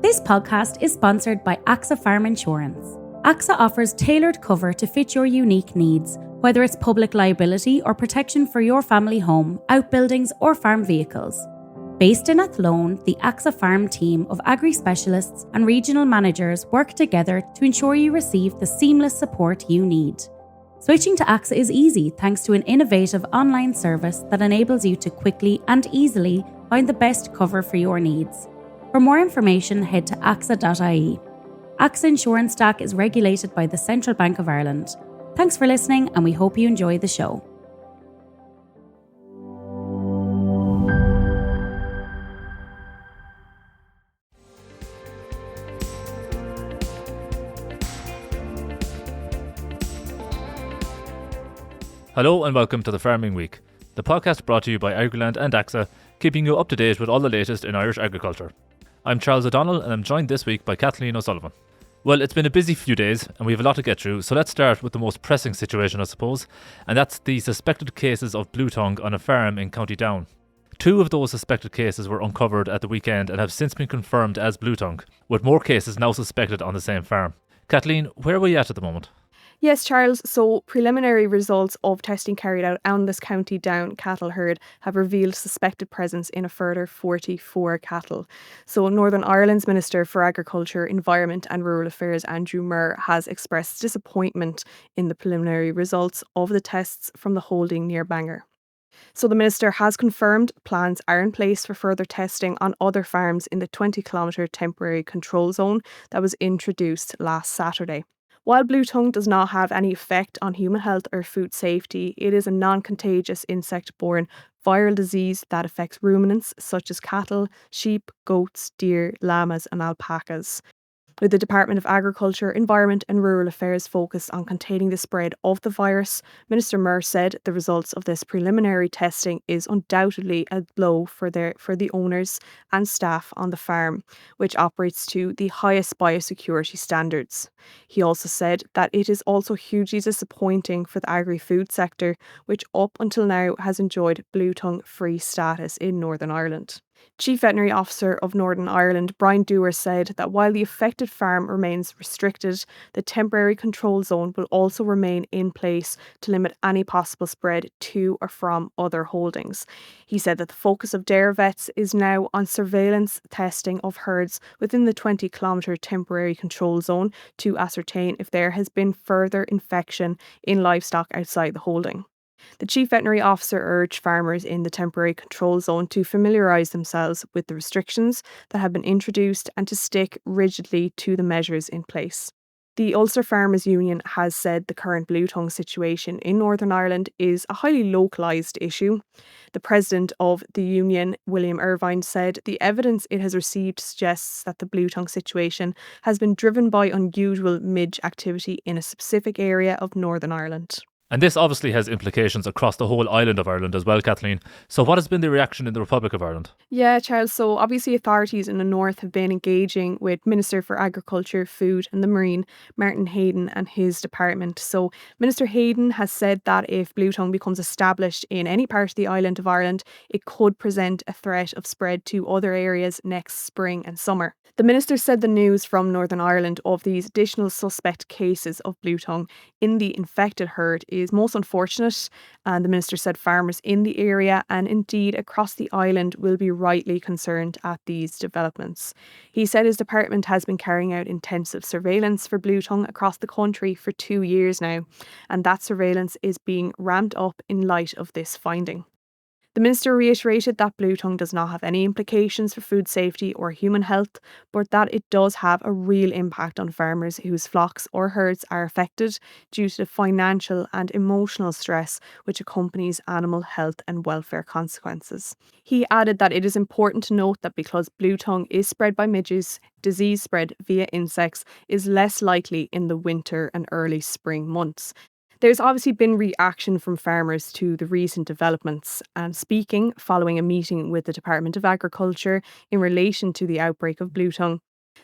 This podcast is sponsored by AXA Farm Insurance. AXA offers tailored cover to fit your unique needs, whether it's public liability or protection for your family home, outbuildings or farm vehicles. Based in Athlone, the AXA Farm team of agri-specialists and regional managers work together to ensure you receive the seamless support you need. Switching to AXA is easy thanks to an innovative online service that enables you to quickly and easily find the best cover for your needs. For more information, head to AXA.ie. AXA Insurance DAC is regulated by the Central Bank of Ireland. Thanks for listening, and we hope you enjoy the show. Hello and welcome to the Farming Week, the podcast brought to you by Agriland and AXA, keeping you up to date with all the latest in Irish agriculture. I'm Charles O'Donnell and I'm joined this week by Kathleen O'Sullivan. Well, it's been a busy few days and we have a lot to get through, so let's start with the most pressing situation, I suppose, and that's the suspected cases of Bluetongue on a farm in County Down. 2 of those suspected cases were uncovered at the weekend and have since been confirmed as Bluetongue, with more cases now suspected on the same farm. Kathleen, where are we at the moment? Yes, Charles. So preliminary results of testing carried out on this County Down cattle herd have revealed suspected presence in a further 44 cattle. So Northern Ireland's Minister for Agriculture, Environment and Rural Affairs, Andrew Muir, has expressed disappointment in the preliminary results of the tests from the holding near Bangor. So the Minister has confirmed plans are in place for further testing on other farms in the 20-kilometre temporary control zone that was introduced last Saturday. While Bluetongue does not have any effect on human health or food safety, it is a non-contagious insect-borne viral disease that affects ruminants such as cattle, sheep, goats, deer, llamas and alpacas. With the Department of Agriculture, Environment and Rural Affairs focused on containing the spread of the virus, Minister Muir said the results of this preliminary testing is undoubtedly a blow for the owners and staff on the farm, which operates to the highest biosecurity standards. He also said that it is also hugely disappointing for the agri-food sector, which up until now has enjoyed Bluetongue-free status in Northern Ireland. Chief Veterinary Officer of Northern Ireland, Brian Dewar, said that while the affected farm remains restricted, the temporary control zone will also remain in place to limit any possible spread to or from other holdings. He said that the focus of dairy vets is now on surveillance testing of herds within the 20-kilometre temporary control zone to ascertain if there has been further infection in livestock outside the holding. The Chief Veterinary Officer urged farmers in the temporary control zone to familiarise themselves with the restrictions that have been introduced and to stick rigidly to the measures in place. The Ulster Farmers Union has said the current Bluetongue situation in Northern Ireland is a highly localised issue. The president of the union, William Irvine, said the evidence it has received suggests that the Bluetongue situation has been driven by unusual midge activity in a specific area of Northern Ireland. And this obviously has implications across the whole island of Ireland as well, Kathleen. So what has been the reaction in the Republic of Ireland? Yeah, Charles. So obviously authorities in the north have been engaging with Minister for Agriculture, Food and the Marine, Martin Hayden, and his department. So Minister Hayden has said that if Bluetongue becomes established in any part of the island of Ireland, it could present a threat of spread to other areas next spring and summer. The Minister said the news from Northern Ireland of these additional suspect cases of Bluetongue in the infected herd is most unfortunate, and the Minister said farmers in the area and indeed across the island will be rightly concerned at these developments. He said his department has been carrying out intensive surveillance for Bluetongue across the country for 2 years now, and that surveillance is being ramped up in light of this finding. The Minister reiterated that Bluetongue does not have any implications for food safety or human health, but that it does have a real impact on farmers whose flocks or herds are affected due to the financial and emotional stress which accompanies animal health and welfare consequences. He added that it is important to note that because Bluetongue is spread by midges, disease spread via insects is less likely in the winter and early spring months. There's obviously been reaction from farmers to the recent developments, and speaking following a meeting with the Department of Agriculture in relation to the outbreak of Bluetongue,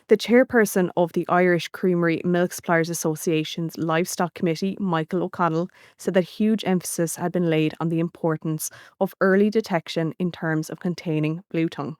the chairperson of the Irish Creamery Milk Suppliers Association's Livestock Committee, Michael O'Connell, said that huge emphasis had been laid on the importance of early detection in terms of containing Bluetongue.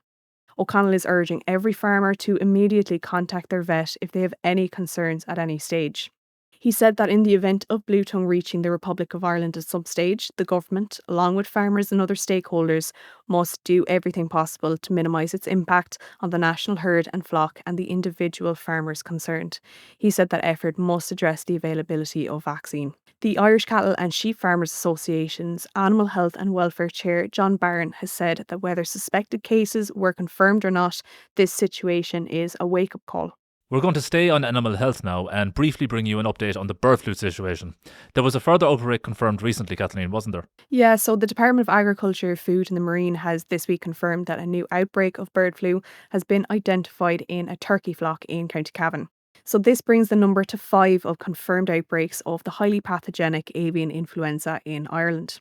O'Connell is urging every farmer to immediately contact their vet if they have any concerns at any stage. He said that in the event of Bluetongue reaching the Republic of Ireland at some stage, the government, along with farmers and other stakeholders, must do everything possible to minimise its impact on the national herd and flock and the individual farmers concerned. He said that effort must address the availability of vaccine. The Irish Cattle and Sheep Farmers Association's Animal Health and Welfare Chair, John Barron, has said that whether suspected cases were confirmed or not, this situation is a wake-up call. We're going to stay on animal health now and briefly bring you an update on the bird flu situation. There was a further outbreak confirmed recently, Kathleen, wasn't there? Yeah, so the Department of Agriculture, Food and the Marine has this week confirmed that a new outbreak of bird flu has been identified in a turkey flock in County Cavan. So this brings the number to 5 of confirmed outbreaks of the highly pathogenic avian influenza in Ireland.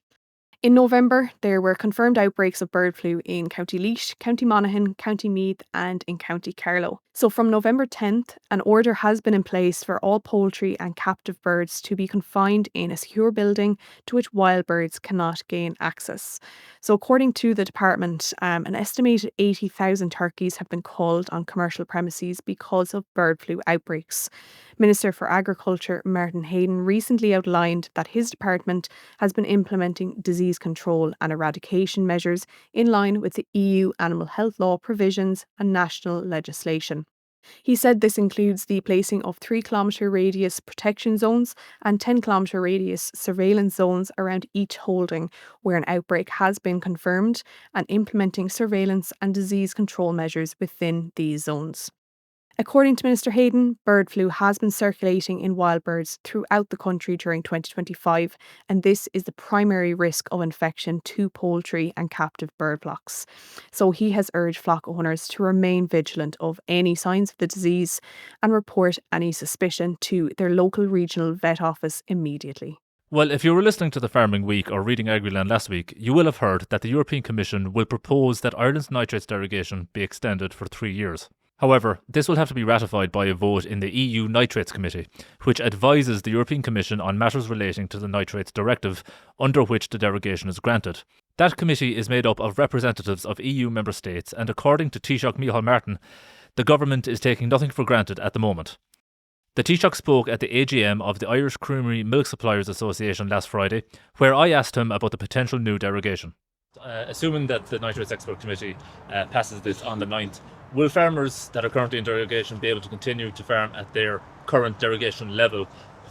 In November, there were confirmed outbreaks of bird flu in County Laois, County Monaghan, County Meath and in County Carlow. So from November 10th, an order has been in place for all poultry and captive birds to be confined in a secure building to which wild birds cannot gain access. So according to the department, an estimated 80,000 turkeys have been culled on commercial premises because of bird flu outbreaks. Minister for Agriculture Martin Hayden recently outlined that his department has been implementing disease control and eradication measures in line with the EU animal health law provisions and national legislation. He said this includes the placing of 3-kilometre radius protection zones and 10-kilometre radius surveillance zones around each holding where an outbreak has been confirmed and implementing surveillance and disease control measures within these zones. According to Minister Hayden, bird flu has been circulating in wild birds throughout the country during 2025, and this is the primary risk of infection to poultry and captive bird flocks. So he has urged flock owners to remain vigilant of any signs of the disease and report any suspicion to their local regional vet office immediately. Well, if you were listening to the Farming Week or reading Agriland last week, you will have heard that the European Commission will propose that Ireland's nitrates derogation be extended for 3 years. However, this will have to be ratified by a vote in the EU Nitrates Committee, which advises the European Commission on matters relating to the Nitrates Directive, under which the derogation is granted. That committee is made up of representatives of EU member states, and according to Taoiseach Micheál Martin, the government is taking nothing for granted at the moment. The Taoiseach spoke at the AGM of the Irish Creamery Milk Suppliers Association last Friday, where I asked him about the potential new derogation. Assuming that the Nitrates Expert Committee passes this on the 9th, will farmers that are currently in derogation be able to continue to farm at their current derogation level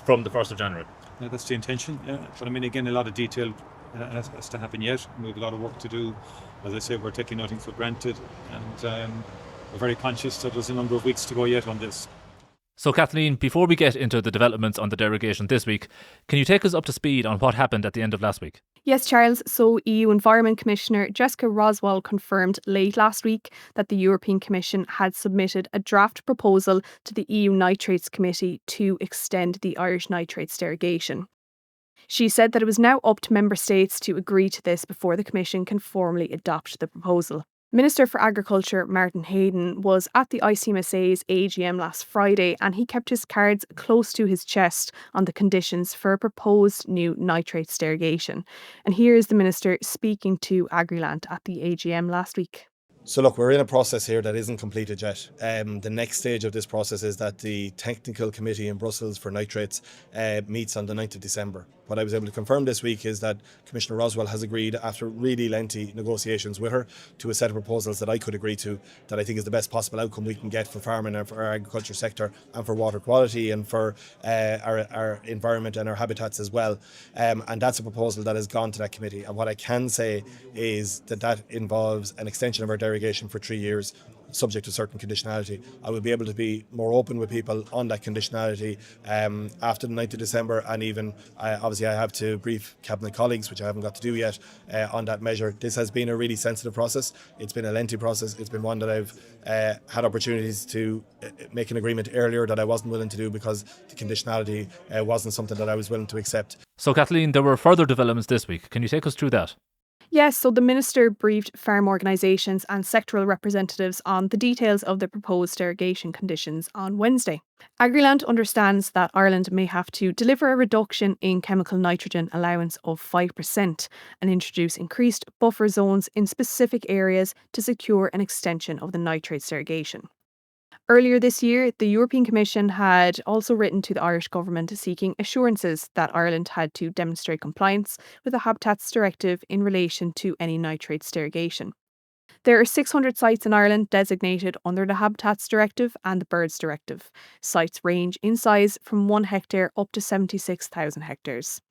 from the 1st of January? Yeah, that's the intention, yeah. But I mean, again, a lot of detail has to happen yet. We have a lot of work to do. As I say, we're taking nothing for granted, and we're very conscious that there's a number of weeks to go yet on this. So Kathleen, before we get into the developments on the derogation this week, can you take us up to speed on what happened at the end of last week? Yes, Charles. So EU Environment Commissioner Jessica Roswell confirmed late last week that the European Commission had submitted a draft proposal to the EU Nitrates Committee to extend the Irish nitrates derogation. She said that it was now up to member states to agree to this before the Commission can formally adopt the proposal. Minister for Agriculture Martin Hayden was at the ICMSA's AGM last Friday, and he kept his cards close to his chest on the conditions for a proposed new nitrates derogation. And here is the Minister speaking to Agriland at the AGM last week. So look, we're in a process here that isn't completed yet. The next stage of this process is that the Technical Committee in Brussels for Nitrates meets on the 9th of December. What I was able to confirm this week is that Commissioner Roswell has agreed, after really lengthy negotiations with her, to a set of proposals that I could agree to, that I think is the best possible outcome we can get for farming and for our agriculture sector and for water quality and for our environment and our habitats as well. And that's a proposal that has gone to that committee. And what I can say is that involves an extension of our derogation for 3 years, subject to certain conditionality. I will be able to be more open with people on that conditionality after the 9th of December, and even obviously I have to brief Cabinet colleagues, which I haven't got to do yet, on that measure. This has been a really sensitive process. It's been a lengthy process. It's been one that I've had opportunities to make an agreement earlier that I wasn't willing to do because the conditionality wasn't something that I was willing to accept. So Kathleen, there were further developments this week. Can you take us through that? Yes, so the Minister briefed farm organisations and sectoral representatives on the details of the proposed derogation conditions on Wednesday. Agriland understands that Ireland may have to deliver a reduction in chemical nitrogen allowance of 5% and introduce increased buffer zones in specific areas to secure an extension of the nitrates derogation. Earlier this year, the European Commission had also written to the Irish government seeking assurances that Ireland had to demonstrate compliance with the Habitats Directive in relation to any nitrates derogation. There are 600 sites in Ireland designated under the Habitats Directive and the Birds Directive. Sites range in size from 1 hectare up to 76,000 hectares.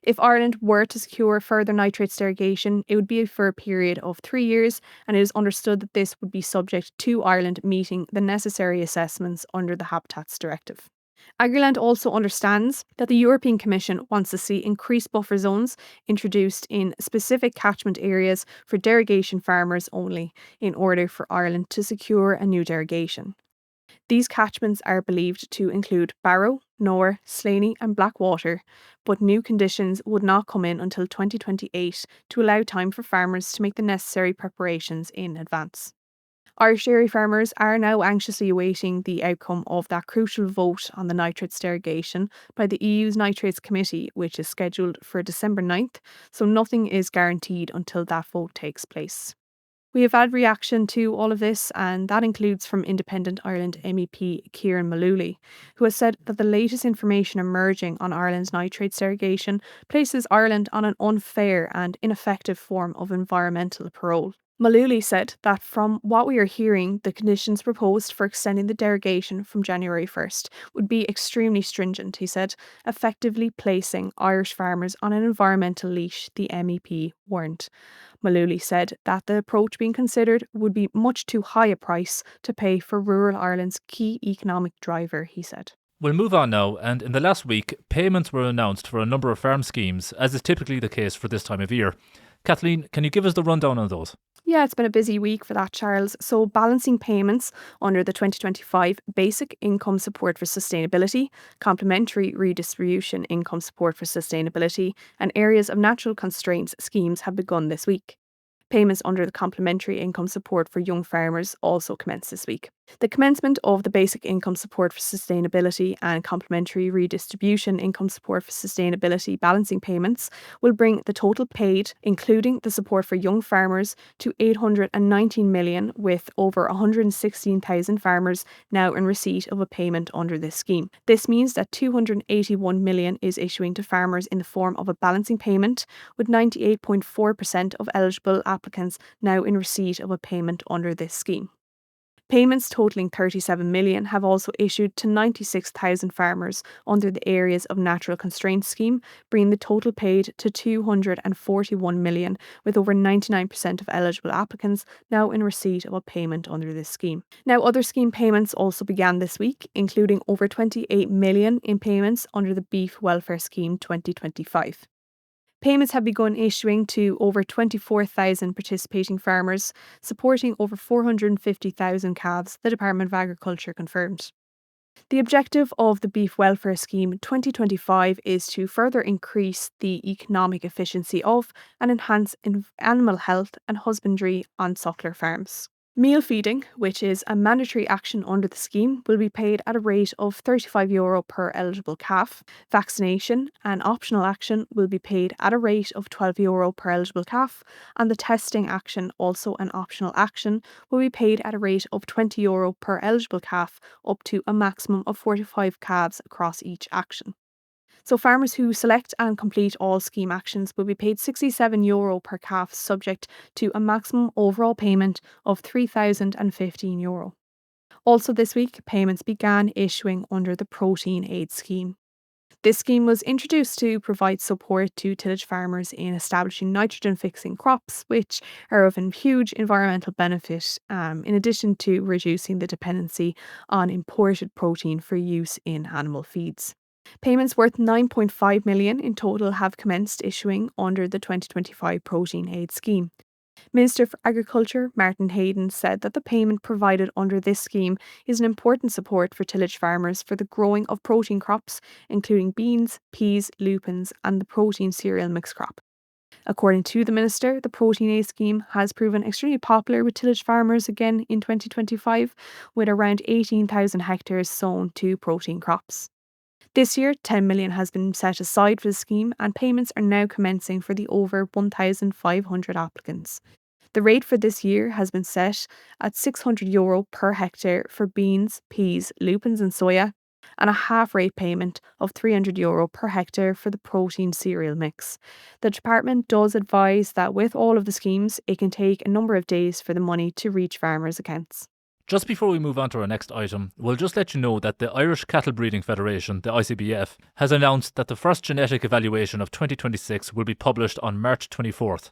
If Ireland were to secure further nitrates derogation, it would be for a period of 3 years, and it is understood that this would be subject to Ireland meeting the necessary assessments under the Habitats Directive. Agriland also understands that the European Commission wants to see increased buffer zones introduced in specific catchment areas for derogation farmers only, in order for Ireland to secure a new derogation. These catchments are believed to include Barrow, Nore, Slaney and Blackwater, but new conditions would not come in until 2028 to allow time for farmers to make the necessary preparations in advance. Irish dairy farmers are now anxiously awaiting the outcome of that crucial vote on the nitrates derogation by the EU's Nitrates Committee, which is scheduled for December 9th, so nothing is guaranteed until that vote takes place. We have had reaction to all of this, and that includes from Independent Ireland MEP Kieran Mullooly, who has said that the latest information emerging on Ireland's nitrates derogation places Ireland on an unfair and ineffective form of environmental parole. Mullooly said that from what we are hearing, the conditions proposed for extending the derogation from January 1st would be extremely stringent, he said, effectively placing Irish farmers on an environmental leash, the MEP warned. Mullooly said that the approach being considered would be much too high a price to pay for rural Ireland's key economic driver, he said. We'll move on now, and in the last week, payments were announced for a number of farm schemes, as is typically the case for this time of year. Kathleen, can you give us the rundown on those? Yeah, it's been a busy week for that, Charles. So, balancing payments under the 2025 Basic Income Support for Sustainability, Complementary Redistribution Income Support for Sustainability, and Areas of Natural Constraints schemes have begun this week. Payments under the Complementary Income Support for Young Farmers also commenced this week. The commencement of the Basic Income Support for Sustainability and Complementary Redistribution Income Support for Sustainability balancing payments will bring the total paid, including the support for young farmers, to 819 million, with over 116,000 farmers now in receipt of a payment under this scheme. This means that 281 million is issuing to farmers in the form of a balancing payment, with 98.4% of eligible applicants now in receipt of a payment under this scheme. Payments totalling 37 million have also issued to 96,000 farmers under the Areas of Natural Constraints scheme, bringing the total paid to 241 million, with over 99% of eligible applicants now in receipt of a payment under this scheme. Now, other scheme payments also began this week, including over 28 million in payments under the Beef Welfare Scheme 2025. Payments have begun issuing to over 24,000 participating farmers, supporting over 450,000 calves, the Department of Agriculture confirmed. The objective of the Beef Welfare Scheme 2025 is to further increase the economic efficiency of and enhance animal health and husbandry on suckler farms. Meal feeding, which is a mandatory action under the scheme, will be paid at a rate of €35 per eligible calf. Vaccination, an optional action, will be paid at a rate of €12 per eligible calf, and the testing action, also an optional action, will be paid at a rate of €20 per eligible calf, up to a maximum of 45 calves across each action. So farmers who select and complete all scheme actions will be paid €67 per calf, subject to a maximum overall payment of €3,015. Also this week, payments began issuing under the Protein Aid Scheme. This scheme was introduced to provide support to tillage farmers in establishing nitrogen-fixing crops, which are of a huge environmental benefit, in addition to reducing the dependency on imported protein for use in animal feeds. Payments worth 9.5 million in total have commenced issuing under the 2025 Protein Aid Scheme. Minister for Agriculture Martin Hayden said that the payment provided under this scheme is an important support for tillage farmers for the growing of protein crops, including beans, peas, lupins and the protein cereal mix crop. According to the Minister, the Protein A scheme has proven extremely popular with tillage farmers again in 2025, with around 18,000 hectares sown to protein crops. This year, 10 million has been set aside for the scheme, and payments are now commencing for the over 1,500 applicants. The rate for this year has been set at €600 per hectare for beans, peas, lupins and soya, and a half rate payment of €300 per hectare for the protein cereal mix. The department does advise that with all of the schemes, it can take a number of days for the money to reach farmers' accounts. Just before we move on to our next item, we'll just let you know that the Irish Cattle Breeding Federation, the ICBF, has announced that the first genetic evaluation of 2026 will be published on March 24th.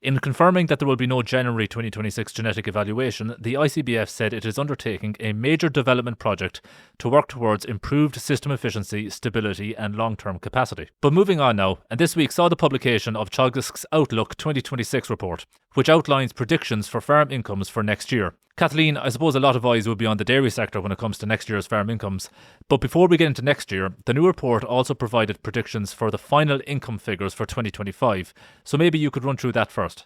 In confirming that there will be no January 2026 genetic evaluation, the ICBF said it is undertaking a major development project to work towards improved system efficiency, stability and long-term capacity. But moving on now, and this week saw the publication of Teagasc's Outlook 2026 report, which outlines predictions for farm incomes for next year. Kathleen, I suppose a lot of eyes will be on the dairy sector when it comes to next year's farm incomes. But before we get into next year, the new report also provided predictions for the final income figures for 2025. So maybe you could run through that first.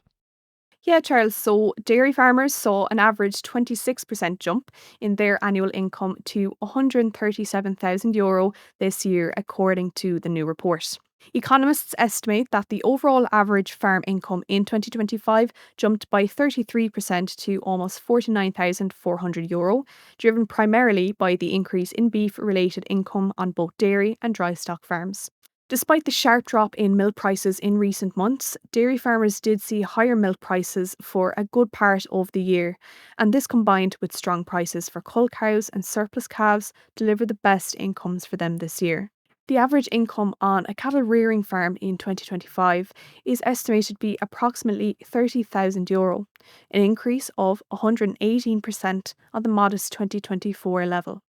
Yeah, Charles. So dairy farmers saw an average 26% jump in their annual income to €137,000 this year, according to the new report. Economists estimate that the overall average farm income in 2025 jumped by 33% to almost €49,400, driven primarily by the increase in beef-related income on both dairy and dry stock farms. Despite the sharp drop in milk prices in recent months, dairy farmers did see higher milk prices for a good part of the year, and this combined with strong prices for cull cows and surplus calves delivered the best incomes for them this year. The average income on a cattle rearing farm in 2025 is estimated to be approximately €30,000, an increase of 118% on the modest 2024 level.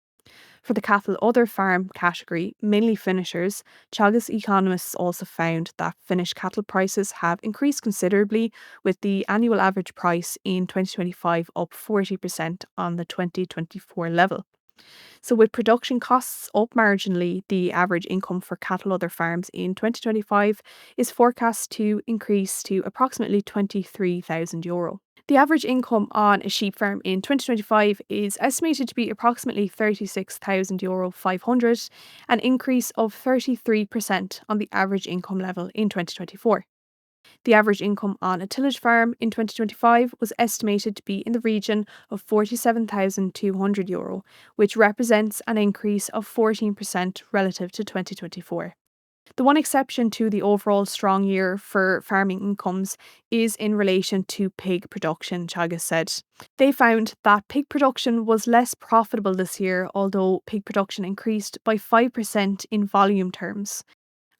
For the cattle other farm category, mainly finishers, Teagasc economists also found that finished cattle prices have increased considerably, with the annual average price in 2025 up 40% on the 2024 level. So with production costs up marginally, the average income for cattle other farms in 2025 is forecast to increase to approximately €23,000. The average income on a sheep farm in 2025 is estimated to be approximately €36,500, an increase of 33% on the average income level in 2024. The average income on a tillage farm in 2025 was estimated to be in the region of €47,200, which represents an increase of 14% relative to 2024. The one exception to the overall strong year for farming incomes is in relation to pig production, Teagasc said. They found that pig production was less profitable this year, although pig production increased by 5% in volume terms.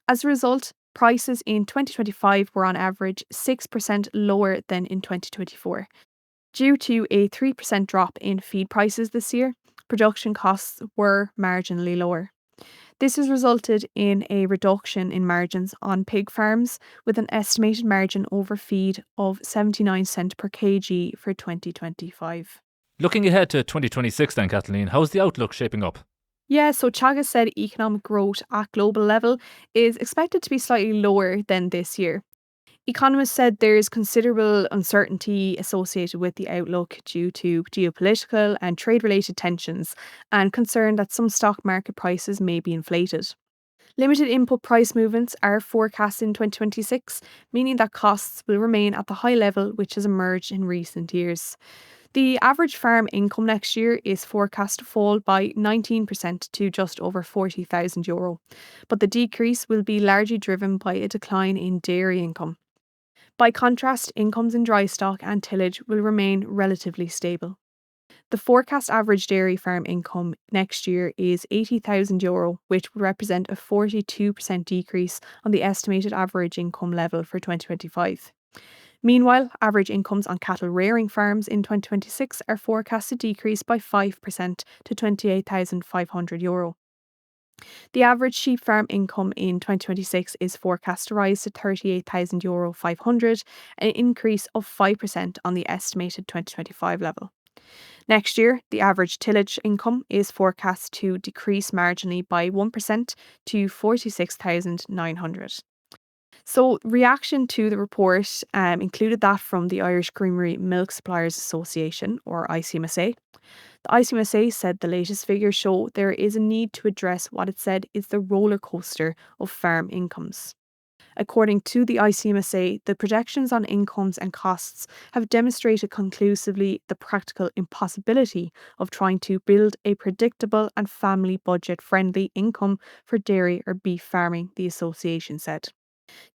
As a result, prices in 2025 were on average 6% lower than in 2024. Due to a 3% drop in feed prices this year, production costs were marginally lower. This has resulted in a reduction in margins on pig farms, with an estimated margin over feed of 79 cents per kg for 2025. Looking ahead to 2026 then, Kathleen, how's the outlook shaping up? Yeah, so Teagasc said economic growth at global level is expected to be slightly lower than this year. Economists said there is considerable uncertainty associated with the outlook due to geopolitical and trade-related tensions, and concern that some stock market prices may be inflated. Limited input price movements are forecast in 2026, meaning that costs will remain at the high level which has emerged in recent years. The average farm income next year is forecast to fall by 19% to just over €40,000, but the decrease will be largely driven by a decline in dairy income. By contrast, incomes in dry stock and tillage will remain relatively stable. The forecast average dairy farm income next year is €80,000, which would represent a 42% decrease on the estimated average income level for 2025. Meanwhile, average incomes on cattle rearing farms in 2026 are forecast to decrease by 5% to €28,500. The average sheep farm income in 2026 is forecast to rise to €38,500, an increase of 5% on the estimated 2025 level. Next year, the average tillage income is forecast to decrease marginally by 1% to €46,900. So, reaction to the report included that from the Irish Creamery Milk Suppliers Association, or ICMSA. The ICMSA said the latest figures show there is a need to address what it said is the roller coaster of farm incomes. According to the ICMSA, the projections on incomes and costs have demonstrated conclusively the practical impossibility of trying to build a predictable and family budget friendly income for dairy or beef farming, the association said.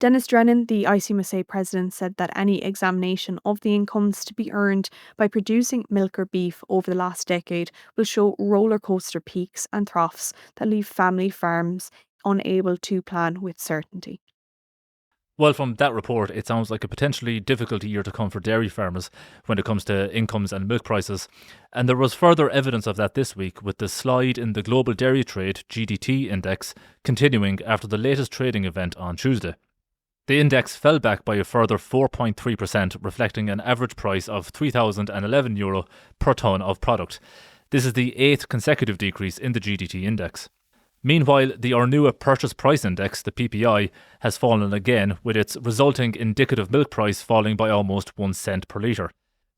Dennis Drennan, the ICMSA president, said that any examination of the incomes to be earned by producing milk or beef over the last decade will show roller coaster peaks and troughs that leave family farms unable to plan with certainty. Well, from that report, it sounds like a potentially difficult year to come for dairy farmers when it comes to incomes and milk prices. And there was further evidence of that this week with the slide in the Global Dairy Trade GDT index continuing after the latest trading event on Tuesday. The index fell back by a further 4.3%, reflecting an average price of €3,011 per tonne of product. This is the 8th consecutive decrease in the GDT index. Meanwhile, the Ornua Purchase Price Index, the PPI, has fallen again, with its resulting indicative milk price falling by almost 1 cent per litre.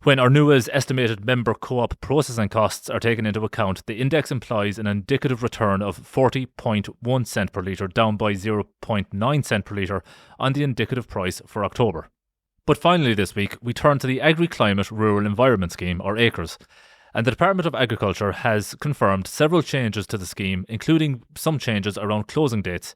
When Ornua's estimated member co-op processing costs are taken into account, the index implies an indicative return of 40.1 cent per litre, down by 0.9 cent per litre on the indicative price for October. But finally this week, we turn to the Agri-Climate Rural Environment Scheme, or ACRES. And the Department of Agriculture has confirmed several changes to the scheme, including some changes around closing dates.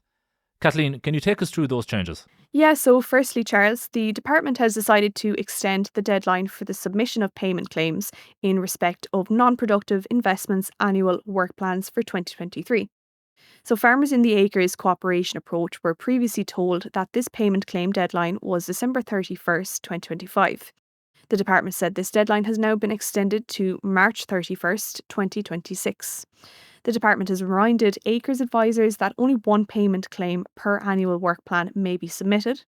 Kathleen, can you take us through those changes? Yeah, so firstly, Charles, the department has decided to extend the deadline for the submission of payment claims in respect of non-productive investments annual work plans for 2023. So farmers in the Acres cooperation approach were previously told that this payment claim deadline was December 31st, 2025. The department said this deadline has now been extended to March 31st, 2026. The department has reminded Acres advisors that only one payment claim per annual work plan may be submitted,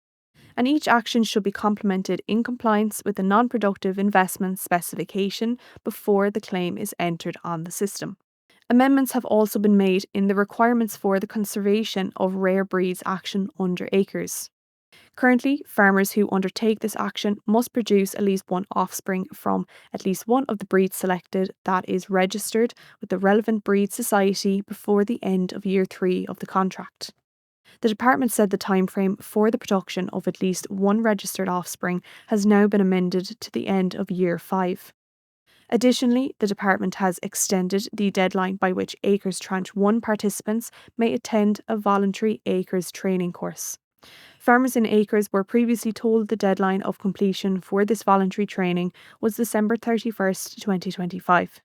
and each action should be complemented in compliance with the non-productive investment specification before the claim is entered on the system. Amendments have also been made in the requirements for the conservation of rare breeds action under Acres. Currently, farmers who undertake this action must produce at least one offspring from at least one of the breeds selected that is registered with the relevant breed society before the end of year 3 of the contract. The department said the timeframe for the production of at least one registered offspring has now been amended to the end of year 5. Additionally, the department has extended the deadline by which Acres Tranche 1 participants may attend a voluntary Acres training course. Farmers in Acres were previously told the deadline of completion for this voluntary training was December 31st, 2025.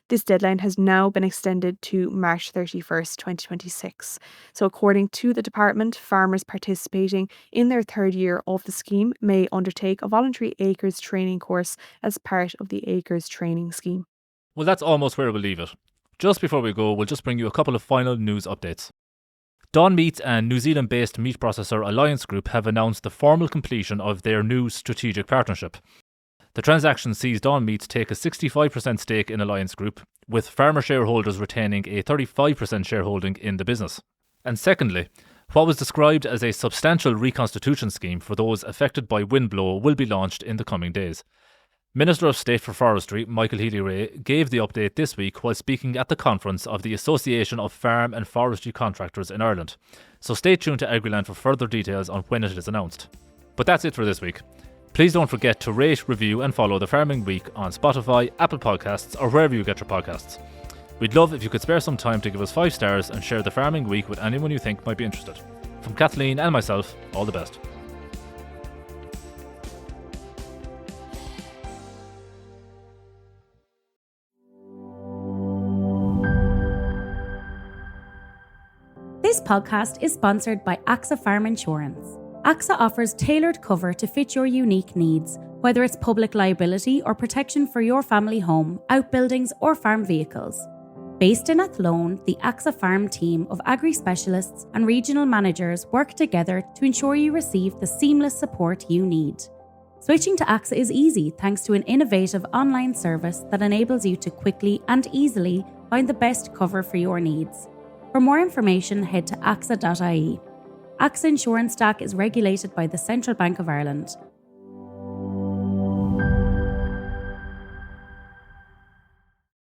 This deadline has now been extended to March 31st, 2026. So according to the department, farmers participating in their third year of the scheme may undertake a voluntary Acres training course as part of the Acres training scheme. Well, that's almost where we'll leave it. Just before we go, we'll just bring you a couple of final news updates. Dawn Meats and New Zealand-based meat processor Alliance Group have announced the formal completion of their new strategic partnership. The transaction sees Dawn Meats take a 65% stake in Alliance Group, with farmer shareholders retaining a 35% shareholding in the business. And secondly, what was described as a substantial reconstitution scheme for those affected by windblow will be launched in the coming days. Minister of State for Forestry, Michael Healy-Rae, gave the update this week while speaking at the conference of the Association of Farm and Forestry Contractors in Ireland. So stay tuned to Agriland for further details on when it is announced. But that's it for this week. Please don't forget to rate, review and follow The Farming Week on Spotify, Apple Podcasts or wherever you get your podcasts. We'd love if you could spare some time to give us 5 stars and share The Farming Week with anyone you think might be interested. From Kathleen and myself, all the best. This podcast is sponsored by AXA Farm Insurance. AXA offers tailored cover to fit your unique needs, whether it's public liability or protection for your family home, outbuildings or farm vehicles. Based in Athlone, the AXA Farm team of agri-specialists and regional managers work together to ensure you receive the seamless support you need. Switching to AXA is easy thanks to an innovative online service that enables you to quickly and easily find the best cover for your needs. For more information, head to AXA.ie. AXA Insurance Stack is regulated by the Central Bank of Ireland.